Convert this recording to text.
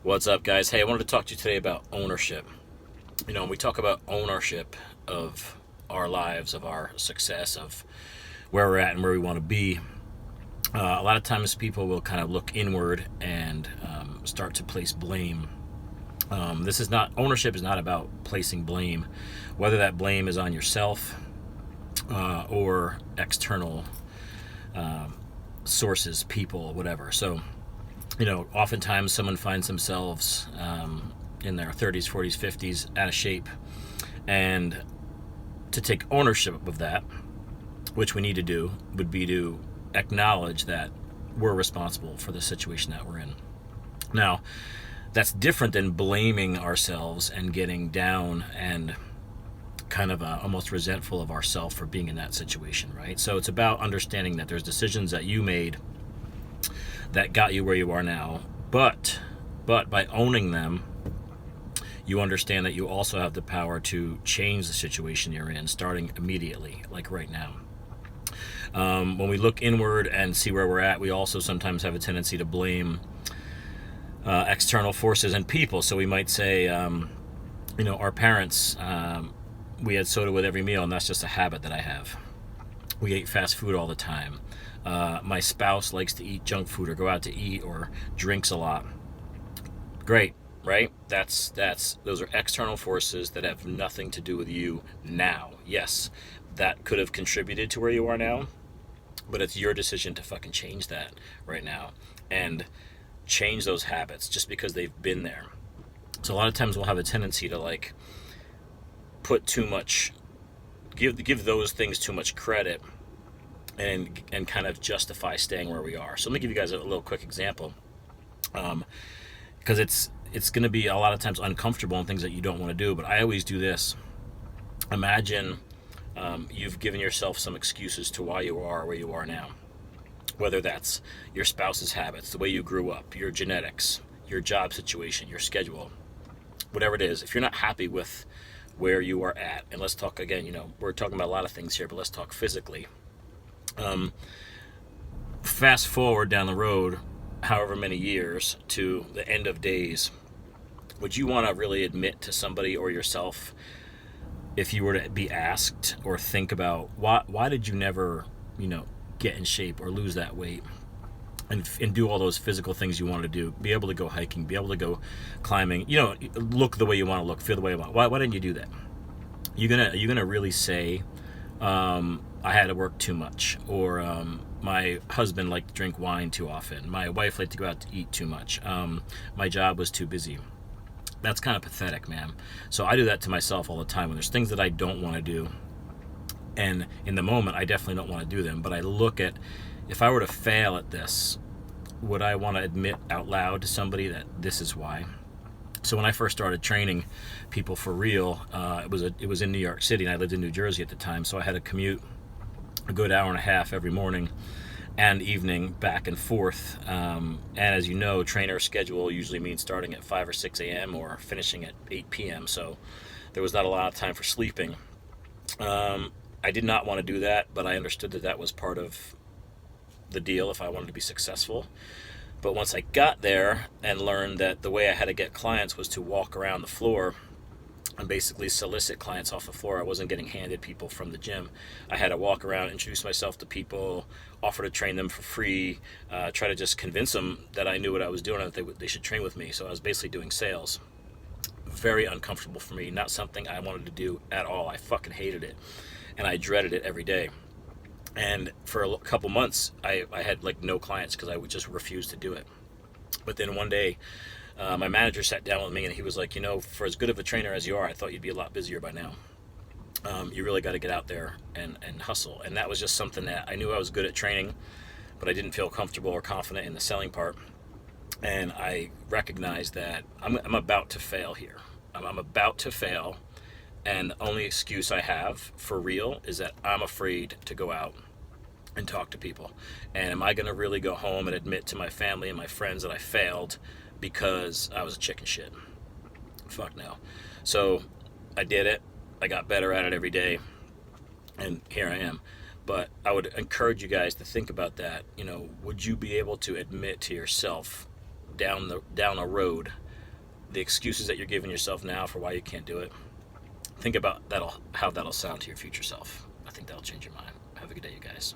What's up, guys? Hey, I wanted to talk to you today about ownership. When we talk about ownership of our lives, of our success, of where we're at and where we want to be, a lot of times people will kind of look inward and start to place blame. This is not ownership is not about placing blame, whether that blame is on yourself or external sources, people, whatever. So, oftentimes someone finds themselves in their 30s, 40s, 50s out of shape, and to take ownership of that, which we need to do, would be to acknowledge that we're responsible for the situation that we're in. Now, that's different than blaming ourselves and getting down and kind of almost resentful of ourselves for being in that situation, right? So it's about understanding that there's decisions that you made that got you where you are now, but by owning them, you understand that you also have the power to change the situation you're in, starting immediately, like right now. When we look inward and see where we're at, we also sometimes have a tendency to blame external forces and people. So we might say, our parents, we had soda with every meal, and that's just a habit that I have. We ate fast food all the time. My spouse likes to eat junk food or go out to eat or drinks a lot. Great, right? Those are external forces that have nothing to do with you now. Yes, that could have contributed to where you are now, but it's your decision to fucking change that right now and change those habits just because they've been there. So a lot of times we'll have a tendency to put too much, give those things too much credit and kind of justify staying where we are. So let me give you guys a little quick example, because it's going to be a lot of times uncomfortable and things that you don't want to do. But I always do this. Imagine you've given yourself some excuses to why you are where you are now. Whether that's your spouse's habits, the way you grew up, your genetics, your job situation, your schedule, whatever it is. If you're not happy with where you are at, and let's talk again, we're talking about a lot of things here, but let's talk physically. Fast forward down the road, however many years, to the end of days, would you want to really admit to somebody or yourself, if you were to be asked or think about why did you never, get in shape or lose that weight and do all those physical things you want to do, be able to go hiking, be able to go climbing, look the way you want to look, feel the way you want. Why didn't you do that? You're gonna really say, I had to work too much, or my husband liked to drink wine too often, my wife liked to go out to eat too much, my job was too busy. That's kind of pathetic, man. So I do that to myself all the time when there's things that I don't want to do, and in the moment I definitely don't want to do them, but I look at, if I were to fail at this, would I want to admit out loud to somebody that this is why? So when I first started training people for real, it was in New York City, and I lived in New Jersey at the time, so I had to commute a good hour and a half every morning and evening back and forth. And as you know, trainer schedule usually means starting at 5 or 6 a.m. or finishing at 8 p.m. So there was not a lot of time for sleeping. I did not want to do that, but I understood that was part of the deal if I wanted to be successful. But once I got there and learned that the way I had to get clients was to walk around the floor and basically solicit clients off the floor, I wasn't getting handed people from the gym. I had to walk around, introduce myself to people, offer to train them for free, try to just convince them that I knew what I was doing and that they should train with me. So I was basically doing sales. Very uncomfortable for me, not something I wanted to do at all. I fucking hated it, and I dreaded it every day. And for a couple months, I had no clients because I would just refuse to do it. But then one day, my manager sat down with me and he was like, for as good of a trainer as you are, I thought you'd be a lot busier by now. You really got to get out there and hustle. And that was just something that I knew I was good at training, but I didn't feel comfortable or confident in the selling part. And I recognized that I'm about to fail here. I'm about to fail. And the only excuse I have for real is that I'm afraid to go out and talk to people. And am I going to really go home and admit to my family and my friends that I failed because I was a chicken shit? Fuck no. So I did it. I got better at it every day. And here I am. But I would encourage you guys to think about that. Would you be able to admit to yourself down the road the excuses that you're giving yourself now for why you can't do it, think about how that'll sound to your future self. I think that'll change your mind. Have a good day, you guys.